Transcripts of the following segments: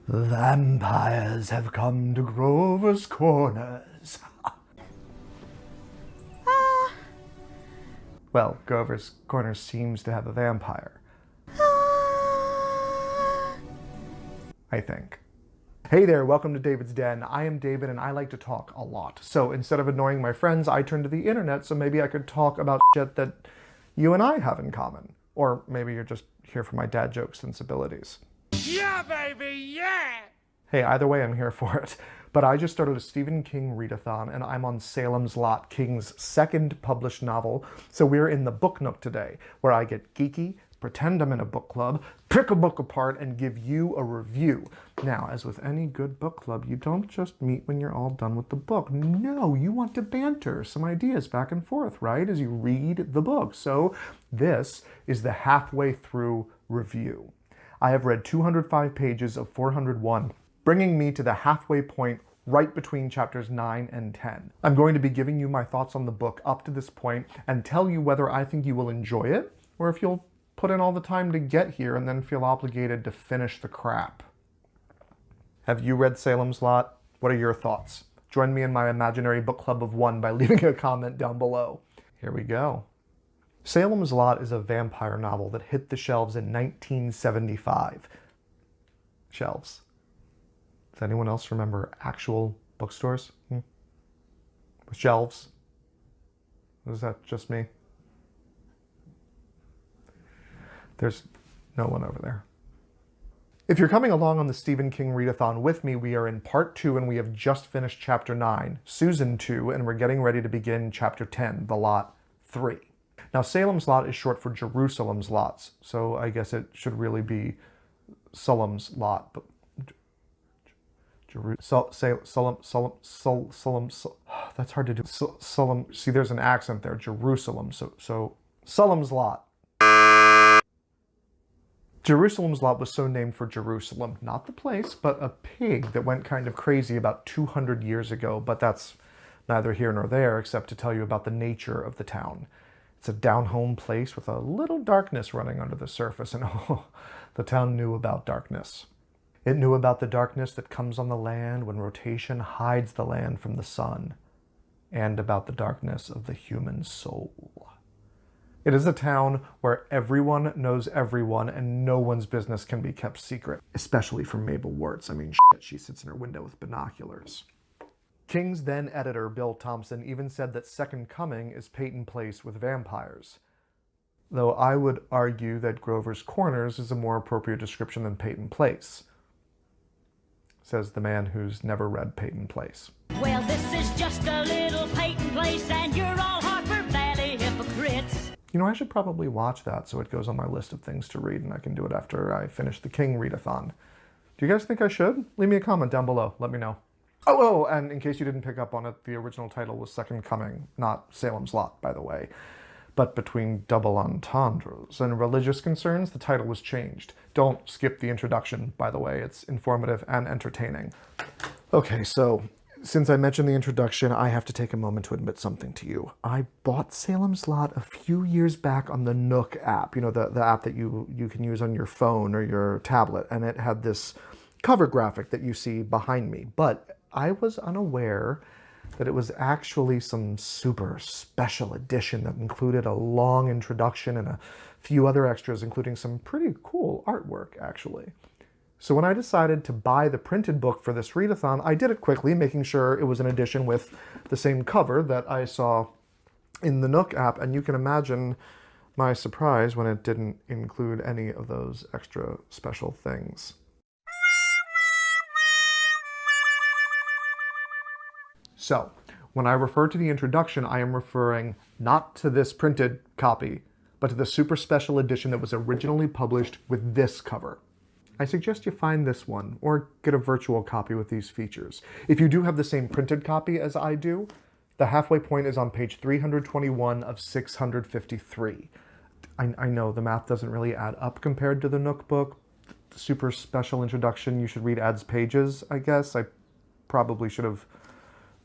Vampires have come to Grover's Corners. Well, Grover's Corners seems to have a vampire. I think. Hey there, welcome to David's Den. I am David and I like to talk a lot. So instead of annoying my friends, I turn to the internet so maybe I could talk about shit that you and I have in common. Or maybe you're just here for my dad joke sensibilities. Yeah, baby, yeah! Hey, either way, I'm here for it. But I just started a Stephen King readathon, and I'm on Salem's Lot, King's second published novel. So we're in the Book Nook today, where I get geeky, pretend I'm in a book club, pick a book apart, and give you a review. Now, as with any good book club, you don't just meet when you're all done with the book. No, you want to banter some ideas back and forth, right, as you read the book. So this is the halfway through review. I have read 205 pages of 401, bringing me to the halfway point right between chapters 9 and 10. I'm going to be giving you my thoughts on the book up to this point and tell you whether I think you will enjoy it or if you'll put in all the time to get here and then feel obligated to finish the crap. Have you read Salem's Lot? What are your thoughts? Join me in my imaginary book club of one by leaving a comment down below. Here we go. Salem's Lot is a vampire novel that hit the shelves in 1975. Shelves. Does anyone else remember actual bookstores? With shelves? Is that just me? There's no one over there. If you're coming along on the Stephen King readathon with me, we are in part 2 and we have just finished chapter 9, Susan 2, and we're getting ready to begin chapter 10, The Lot 3. Now, Salem's Lot is short for Jerusalem's Lots, so I guess it should really be Salem's Lot. But Salem, that's hard to do. Salem, see, there's an accent there. Jerusalem, so Salem's Lot. Jerusalem's Lot was so named for Jerusalem, not the place, but a pig that went kind of crazy about 200 years ago, but that's neither here nor there, except to tell you about the nature of the town. It's a down-home place with a little darkness running under the surface, and oh, the town knew about darkness. It knew about the darkness that comes on the land when rotation hides the land from the sun, and about the darkness of the human soul. It is a town where everyone knows everyone and no one's business can be kept secret, especially from Mabel Wirtz. I mean, shit, she sits in her window with binoculars. King's then editor, Bill Thompson, even said that Second Coming is Peyton Place with vampires. Though I would argue that Grover's Corners is a more appropriate description than Peyton Place, says the man who's never read Peyton Place. Well, this is just a little Peyton Place and you're all Harper Valley hypocrites. You know, I should probably watch that so it goes on my list of things to read and I can do it after I finish the King readathon. Do you guys think I should? Leave me a comment down below. Let me know. Oh, and in case you didn't pick up on it, the original title was Second Coming, not Salem's Lot, by the way. But between double entendres and religious concerns, the title was changed. Don't skip the introduction, by the way. It's informative and entertaining. Okay, so since I mentioned the introduction, I have to take a moment to admit something to you. I bought Salem's Lot a few years back on the Nook app, you know, the app that you can use on your phone or your tablet, and it had this cover graphic that you see behind me. But I was unaware that it was actually some super special edition that included a long introduction and a few other extras, including some pretty cool artwork, actually. So when I decided to buy the printed book for this readathon, I did it quickly, making sure it was an edition with the same cover that I saw in the Nook app, and you can imagine my surprise when it didn't include any of those extra special things. So, when I refer to the introduction, I am referring not to this printed copy, but to the super special edition that was originally published with this cover. I suggest you find this one, or get a virtual copy with these features. If you do have the same printed copy as I do, the halfway point is on page 321 of 653. I know the math doesn't really add up compared to the Nook book. The super special introduction, you should read adds pages, I guess. I probably should have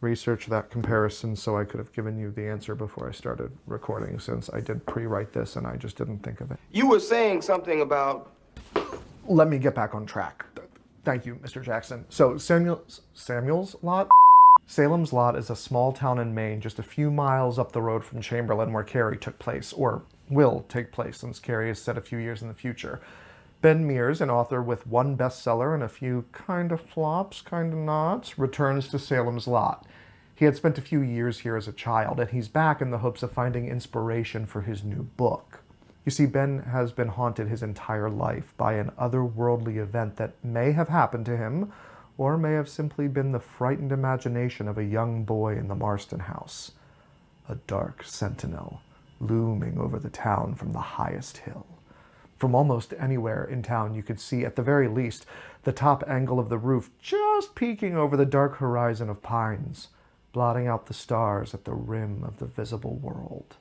research that comparison so I could have given you the answer before I started recording, since I did pre-write this and I just didn't think of it. You were saying something about... Let me get back on track. Thank you, Mr. Jackson. So Samuel's Lot? Salem's Lot is a small town in Maine just a few miles up the road from Chamberlain where Carrie took place, or will take place since Carrie is set a few years in the future. Ben Mears, an author with one bestseller and a few kind of flops, kind of nots, returns to Salem's Lot. He had spent a few years here as a child, and he's back in the hopes of finding inspiration for his new book. You see, Ben has been haunted his entire life by an otherworldly event that may have happened to him, or may have simply been the frightened imagination of a young boy in the Marston house. A dark sentinel looming over the town from the highest hill. From almost anywhere in town you could see, at the very least, the top angle of the roof just peeking over the dark horizon of pines, blotting out the stars at the rim of the visible world.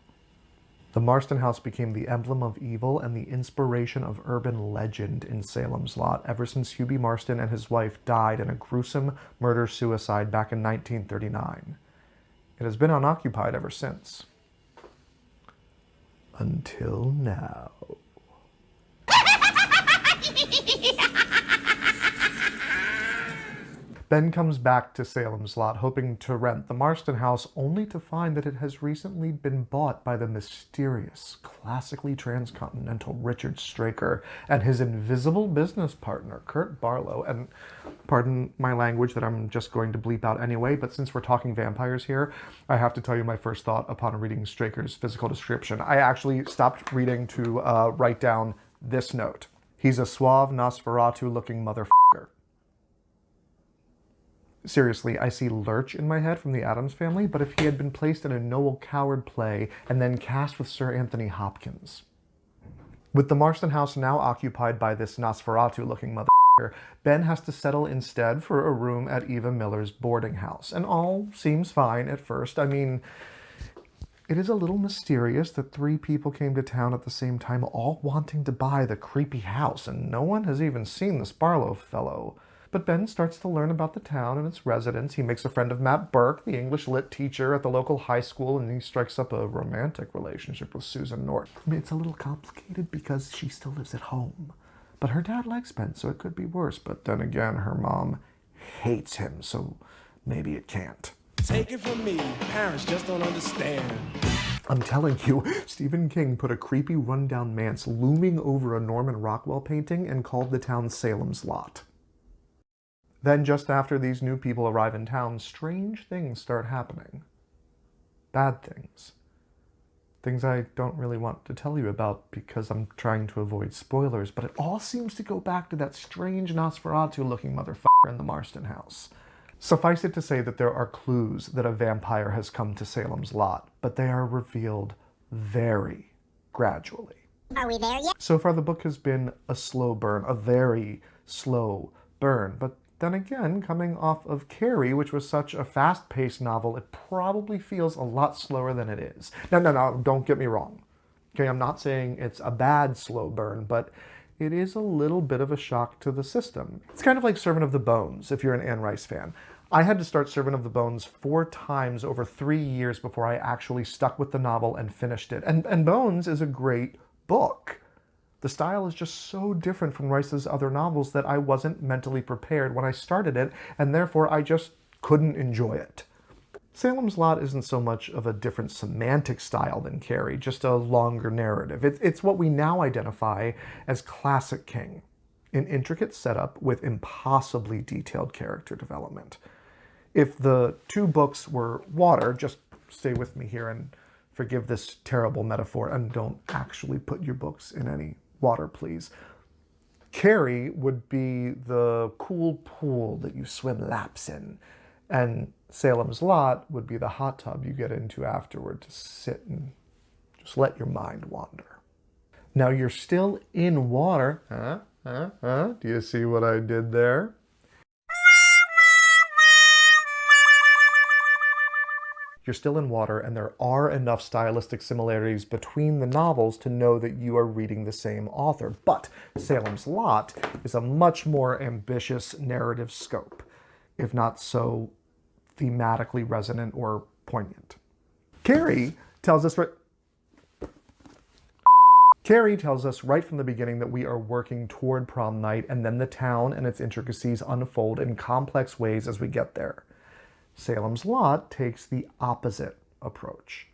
The Marston house became the emblem of evil and the inspiration of urban legend in Salem's Lot ever since Hubie Marston and his wife died in a gruesome murder-suicide back in 1939. It has been unoccupied ever since. Until now. Ben comes back to Salem's Lot hoping to rent the Marston house, only to find that it has recently been bought by the mysterious, classically transcontinental Richard Straker and his invisible business partner, Kurt Barlow. And pardon my language that I'm just going to bleep out anyway, but since we're talking vampires here, I have to tell you my first thought upon reading Straker's physical description. I actually stopped reading to write down this note. He's a suave Nosferatu-looking motherfucker. Seriously, I see Lurch in my head from the Addams Family, but if he had been placed in a Noel Coward play and then cast with Sir Anthony Hopkins. With the Marston house now occupied by this Nosferatu-looking motherfucker, Ben has to settle instead for a room at Eva Miller's boarding house, and all seems fine at first. I mean, it is a little mysterious that 3 people came to town at the same time, all wanting to buy the creepy house, and no one has even seen this Barlow fellow. But Ben starts to learn about the town and its residents. He makes a friend of Matt Burke, the English lit teacher at the local high school, and he strikes up a romantic relationship with Susan North. I mean, it's a little complicated because she still lives at home. But her dad likes Ben, so it could be worse. But then again, her mom hates him, so maybe it can't. Take it from me, parents just don't understand. I'm telling you, Stephen King put a creepy rundown manse looming over a Norman Rockwell painting and called the town Salem's Lot. Then, just after these new people arrive in town, strange things start happening. Bad things. Things I don't really want to tell you about because I'm trying to avoid spoilers, but it all seems to go back to that strange Nosferatu-looking motherfucker in the Marston house. Suffice it to say that there are clues that a vampire has come to Salem's Lot, but they are revealed very gradually. Are we there yet? So far the book has been a slow burn, a very slow burn, but then again, coming off of Carrie, which was such a fast-paced novel, it probably feels a lot slower than it is. No, don't get me wrong. Okay, I'm not saying it's a bad slow burn, but it is a little bit of a shock to the system. It's kind of like Servant of the Bones, if you're an Anne Rice fan. I had to start Servant of the Bones 4 times over 3 years before I actually stuck with the novel and finished it. And Bones is a great book. The style is just so different from Rice's other novels that I wasn't mentally prepared when I started it, and therefore I just couldn't enjoy it. Salem's Lot isn't so much of a different semantic style than Carrie, just a longer narrative. It's what we now identify as classic King, an intricate setup with impossibly detailed character development. If the 2 books were water, just stay with me here and forgive this terrible metaphor, and don't actually put your books in any water, please. Carrie would be the cool pool that you swim laps in, and Salem's Lot would be the hot tub you get into afterward to sit and just let your mind wander. Now you're still in water. Do you see what I did there? You're still in water, and there are enough stylistic similarities between the novels to know that you are reading the same author. But Salem's Lot is a much more ambitious narrative scope, if not so thematically resonant or poignant. Carrie tells us Carrie tells us right from the beginning that we are working toward prom night, and then the town and its intricacies unfold in complex ways as we get there. Salem's Lot takes the opposite approach.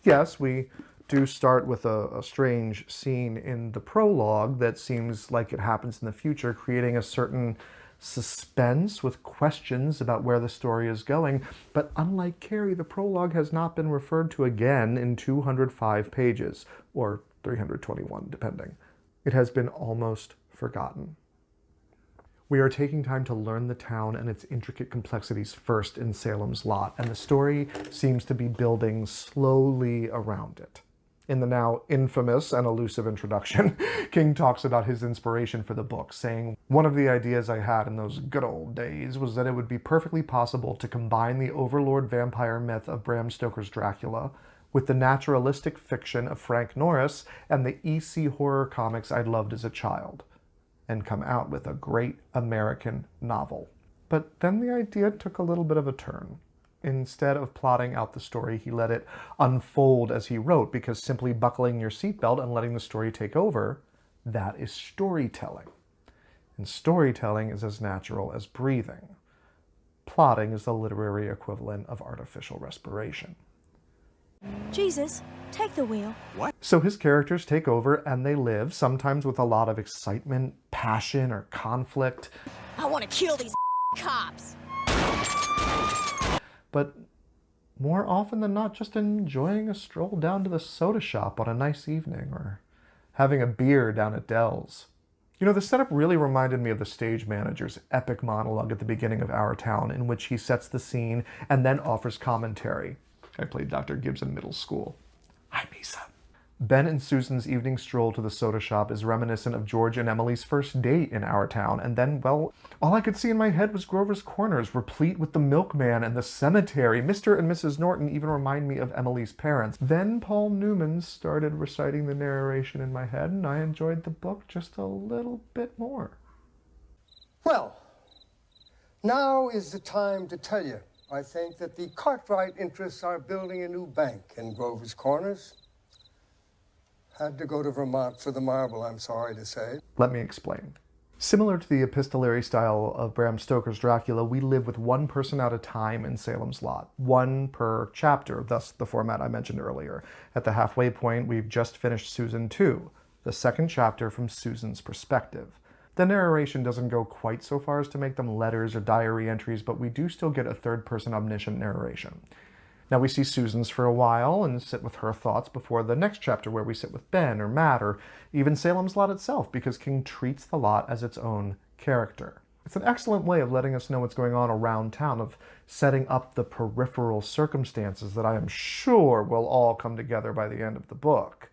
Yes, we do start with a strange scene in the prologue that seems like it happens in the future, creating a certain suspense with questions about where the story is going. But unlike Carrie, the prologue has not been referred to again in 205 pages, or 321, depending. It has been almost forgotten. We are taking time to learn the town and its intricate complexities first in Salem's Lot, and the story seems to be building slowly around it. In the now infamous and elusive introduction, King talks about his inspiration for the book, saying, "One of the ideas I had in those good old days was that it would be perfectly possible to combine the overlord vampire myth of Bram Stoker's Dracula with the naturalistic fiction of Frank Norris and the EC horror comics I loved as a child, and come out with a great American novel." But then the idea took a little bit of a turn. Instead of plotting out the story, he let it unfold as he wrote, because simply buckling your seatbelt and letting the story take over, that is storytelling. And storytelling is as natural as breathing. Plotting is the literary equivalent of artificial respiration. Jesus, take the wheel. So his characters take over and they live, sometimes with a lot of excitement, passion, or conflict. I want to kill these cops. But more often than not, just enjoying a stroll down to the soda shop on a nice evening, or having a beer down at Dell's. You know, the setup really reminded me of the stage manager's epic monologue at the beginning of Our Town, in which he sets the scene and then offers commentary. I played Dr. Gibbs in middle school. Hi, Misa. Ben and Susan's evening stroll to the soda shop is reminiscent of George and Emily's first date in Our Town, and then, well, all I could see in my head was Grover's Corners, replete with the milkman and the cemetery. Mr. and Mrs. Norton even remind me of Emily's parents. Then Paul Newman started reciting the narration in my head, and I enjoyed the book just a little bit more. Well, now is the time to tell you. I think that the Cartwright interests are building a new bank in Grover's Corners. Had to go to Vermont for the marble, I'm sorry to say. Let me explain. Similar to the epistolary style of Bram Stoker's Dracula, we live with one person at a time in Salem's Lot, one per chapter, thus the format I mentioned earlier. At the halfway point, we've just finished Susan 2, the second chapter from Susan's perspective. The narration doesn't go quite so far as to make them letters or diary entries, but we do still get a third-person omniscient narration. Now we see Susan's for a while and sit with her thoughts before the next chapter, where we sit with Ben or Matt or even Salem's Lot itself, because King treats the lot as its own character. It's an excellent way of letting us know what's going on around town, of setting up the peripheral circumstances that I am sure will all come together by the end of the book.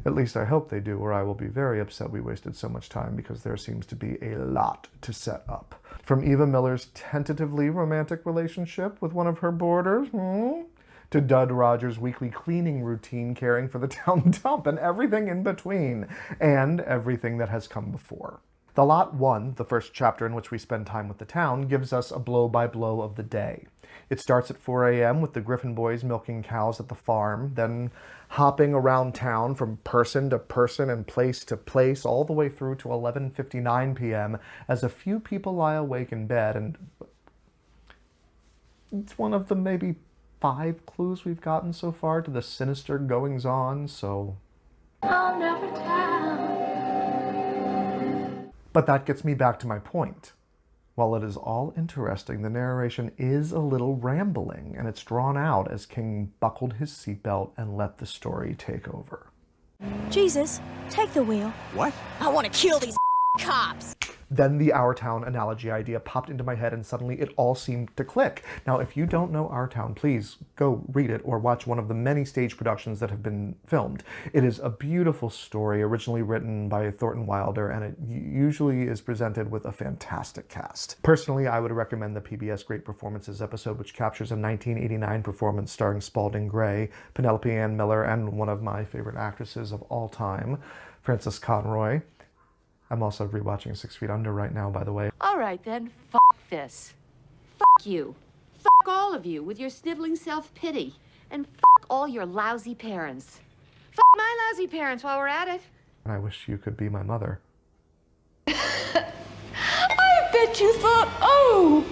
At least I hope they do, or I will be very upset we wasted so much time, because there seems to be a lot to set up. From Eva Miller's tentatively romantic relationship with one of her boarders, to Dud Rogers' weekly cleaning routine caring for the town dump, and everything in between, and everything that has come before. The Lot 1, the first chapter in which we spend time with the town, gives us a blow-by-blow of the day. It starts at 4 a.m. with the Griffin boys milking cows at the farm, then hopping around town from person to person and place to place, all the way through to 11:59 p.m. as a few people lie awake in bed, and it's one of the maybe 5 clues we've gotten so far to the sinister goings-on, so... I'll never tell. But that gets me back to my point. While it is all interesting, the narration is a little rambling, and it's drawn out as King buckled his seatbelt and let the story take over. Jesus, take the wheel. What? I want to kill these cops. Then the Our Town analogy idea popped into my head, and suddenly it all seemed to click. Now, if you don't know Our Town, please go read it or watch one of the many stage productions that have been filmed. It is a beautiful story, originally written by Thornton Wilder, and it usually is presented with a fantastic cast. Personally, I would recommend the PBS Great Performances episode, which captures a 1989 performance starring Spalding Gray, Penelope Ann Miller, and one of my favorite actresses of all time, Frances Conroy. I'm also rewatching 6 Feet Under right now, by the way. All right then, f*** this. F*** you. F*** all of you with your sniveling self-pity. And all your lousy parents. My lousy parents while we're at it. And I wish you could be my mother. I bet you thought, oh,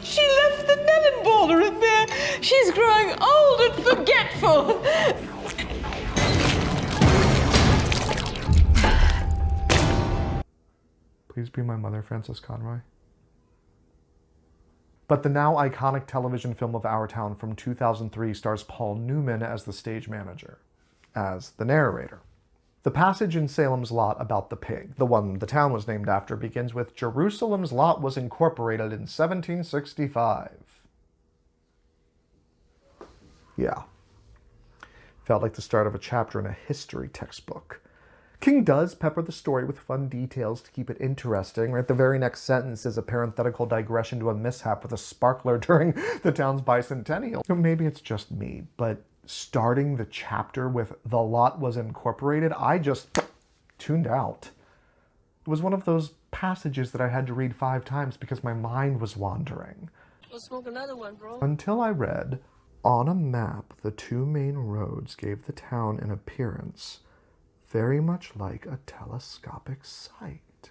she left the melon baller in there. She's growing old and forgetful. Please be my mother, Frances Conroy. But the now iconic television film of our town from 2003 stars Paul Newman as the stage manager, as the narrator. The passage in Salem's Lot about the pig, the one the town was named after, begins with Jerusalem's Lot was incorporated in 1765. Yeah. Felt like the start of a chapter in a history textbook. King does pepper the story with fun details to keep it interesting. Right, the very next sentence is a parenthetical digression to a mishap with a sparkler during the town's bicentennial. Maybe it's just me, but starting the chapter with "the lot was incorporated," I just tuned out. It was one of those passages that I had to read 5 times because my mind was wandering. Let's smoke another one, bro. Until I read, on a map, the 2 main roads gave the town an appearance very much like a telescopic sight.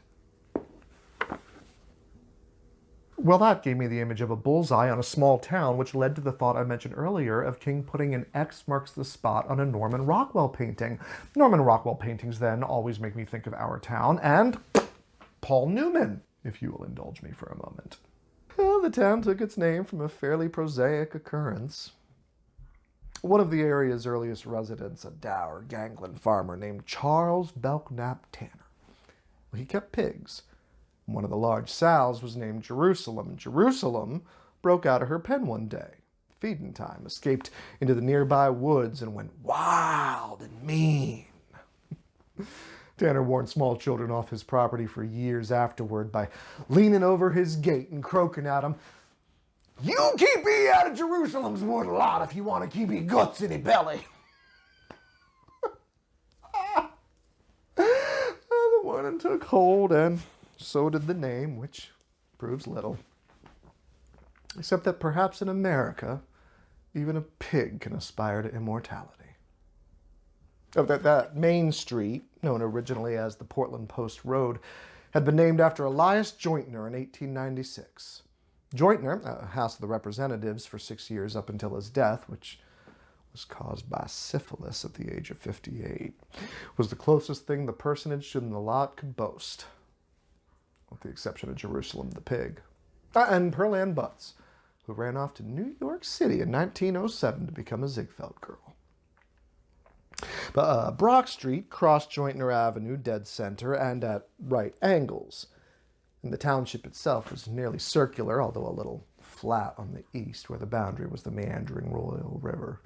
Well, that gave me the image of a bullseye on a small town, which led to the thought I mentioned earlier of King putting an X marks the spot on a Norman Rockwell painting. Norman Rockwell paintings then always make me think of our town and Paul Newman, if you will indulge me for a moment. Well, the town took its name from a fairly prosaic occurrence. One of the area's earliest residents, a dour, gangling farmer named Charles Belknap Tanner. Well, he kept pigs. One of the large sows was named Jerusalem. Jerusalem broke out of her pen one day. Feeding time, escaped into the nearby woods and went wild and mean. Tanner warned small children off his property for years afterward by leaning over his gate and croaking at them, "You keep me out of Jerusalem's wood lot if you want to keep me guts in your belly." The warning took hold, and so did the name, which proves little. Except that perhaps in America, even a pig can aspire to immortality. That main street, known originally as the Portland Post Road, had been named after Elias Jointner in 1896. Jointner, House of the Representatives for 6 years up until his death, which was caused by syphilis at the age of 58, was the closest thing the personage in the lot could boast, with the exception of Jerusalem the pig. And Pearl Ann Butts, who ran off to New York City in 1907 to become a Ziegfeld girl. But Brock Street crossed Jointner Avenue dead center and at right angles. And the township itself was nearly circular, although a little flat on the east, where the boundary was the meandering Royal River.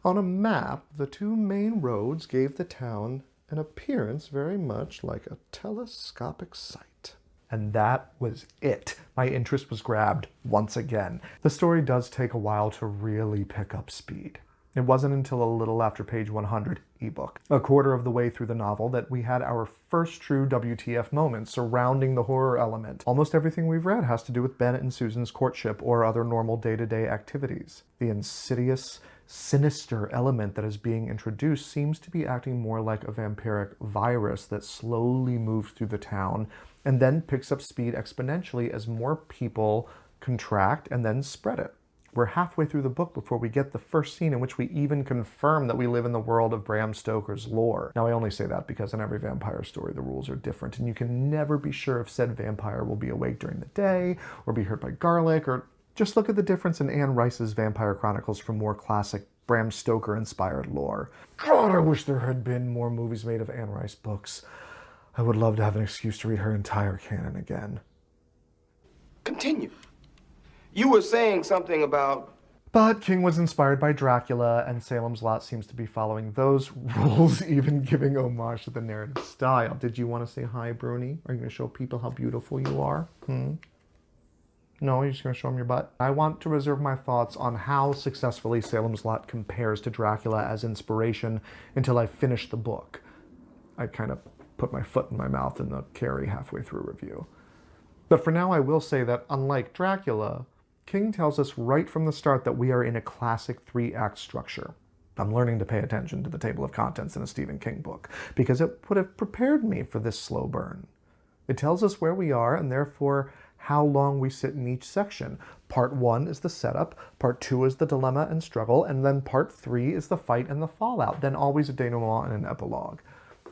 On a map, the 2 main roads gave the town an appearance very much like a telescopic sight. And that was it. My interest was grabbed once again. The story does take a while to really pick up speed. It wasn't until a little after page 100, ebook, a quarter of the way through the novel, that we had our first true WTF moment surrounding the horror element. Almost everything we've read has to do with Bennett and Susan's courtship or other normal day-to-day activities. The insidious, sinister element that is being introduced seems to be acting more like a vampiric virus that slowly moves through the town and then picks up speed exponentially as more people contract and then spread it. We're halfway through the book before we get the first scene in which we even confirm that we live in the world of Bram Stoker's lore. Now, I only say that because in every vampire story, the rules are different, and you can never be sure if said vampire will be awake during the day, or be hurt by garlic, or just look at the difference in Anne Rice's Vampire Chronicles from more classic Bram Stoker-inspired lore. God, I wish there had been more movies made of Anne Rice books. I would love to have an excuse to read her entire canon again. Continue. You were saying something about... But King was inspired by Dracula, and Salem's Lot seems to be following those rules, even giving homage to the narrative style. Did you want to say hi, Bruni? Are you going to show people how beautiful you are? No, you're just going to show them your butt? I want to reserve my thoughts on how successfully Salem's Lot compares to Dracula as inspiration until I finish the book. I kind of put my foot in my mouth in the Carrie halfway through review. But for now, I will say that unlike Dracula, King tells us right from the start that we are in a classic 3-act structure. I'm learning to pay attention to the table of contents in a Stephen King book because it would have prepared me for this slow burn. It tells us where we are and therefore how long we sit in each section. Part 1 is the setup, Part 2 is the dilemma and struggle, and then Part 3 is the fight and the fallout. Then always a denouement and an epilogue,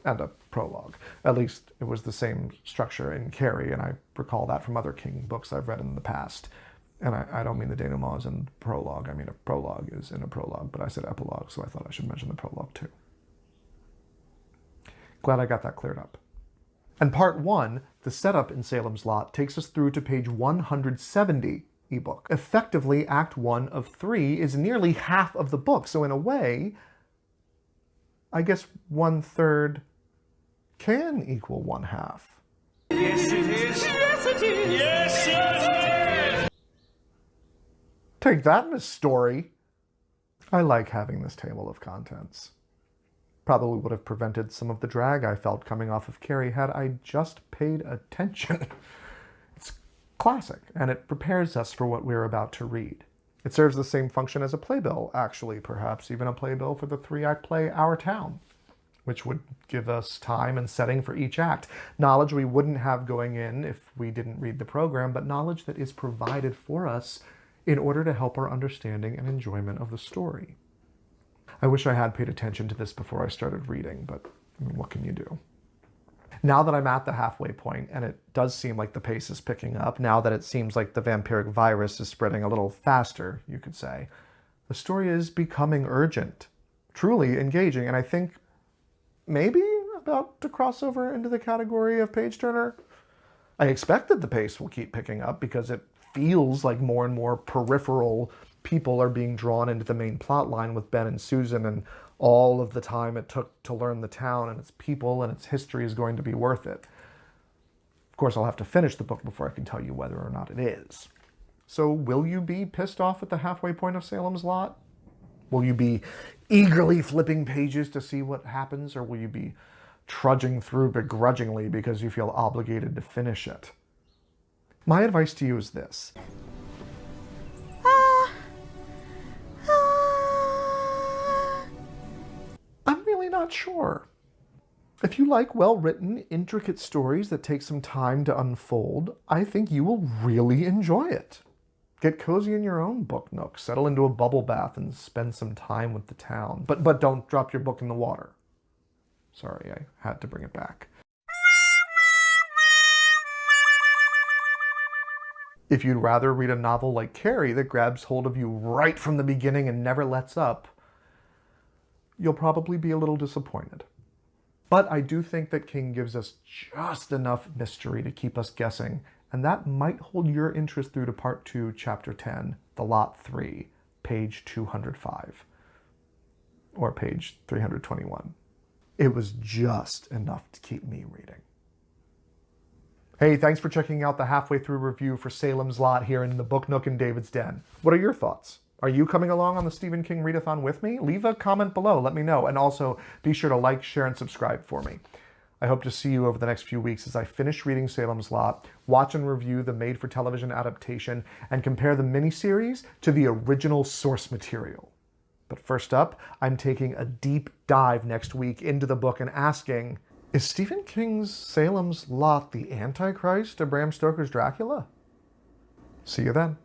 and a prologue. At least it was the same structure in Carrie, and I recall that from other King books I've read in the past. And I don't mean the denouement is in the prologue, I mean a prologue is in a prologue, but I said epilogue, so I thought I should mention the prologue too. Glad I got that cleared up. And Part 1, the setup in Salem's Lot, takes us through to page 170 ebook. Effectively, Act 1 of 3 is nearly half of the book, so in a way, I guess 1/3 can equal 1/2. Yes, it is. Yes, it is. Yes, it is. Take that, Miss Story. I like having this table of contents. Probably would have prevented some of the drag I felt coming off of Carrie had I just paid attention. It's classic, and it prepares us for what we're about to read. It serves the same function as a playbill, actually, perhaps even a playbill for the 3-act play Our Town, which would give us time and setting for each act. Knowledge we wouldn't have going in if we didn't read the program, but knowledge that is provided for us in order to help our understanding and enjoyment of the story. I wish I had paid attention to this before I started reading, but I mean, what can you do? Now that I'm at the halfway point, and it does seem like the pace is picking up, now that it seems like the vampiric virus is spreading a little faster, you could say, the story is becoming urgent, truly engaging, and I think maybe about to cross over into the category of page-turner. I expect that the pace will keep picking up because it feels like more and more peripheral people are being drawn into the main plot line with Ben and Susan, and all of the time it took to learn the town and its people and its history is going to be worth it. Of course, I'll have to finish the book before I can tell you whether or not it is. So will you be pissed off at the halfway point of Salem's Lot? Will you be eagerly flipping pages to see what happens, or will you be trudging through begrudgingly because you feel obligated to finish it? My advice to you is this. I'm really not sure. If you like well-written, intricate stories that take some time to unfold, I think you will really enjoy it. Get cozy in your own book nook, settle into a bubble bath, and spend some time with the town. But don't drop your book in the water. Sorry, I had to bring it back. If you'd rather read a novel like Carrie that grabs hold of you right from the beginning and never lets up, you'll probably be a little disappointed. But I do think that King gives us just enough mystery to keep us guessing, and that might hold your interest through to Part 2, Chapter 10, The Lot 3, page 205, or page 321. It was just enough to keep me reading. Hey, thanks for checking out the halfway through review for Salem's Lot here in the Book Nook in David's Den. What are your thoughts? Are you coming along on the Stephen King readathon with me? Leave a comment below, let me know, and also be sure to like, share, and subscribe for me. I hope to see you over the next few weeks as I finish reading Salem's Lot, watch and review the made-for-television adaptation, and compare the miniseries to the original source material. But first up, I'm taking a deep dive next week into the book and asking, is Stephen King's Salem's Lot the Antichrist to Bram Stoker's Dracula? See you then.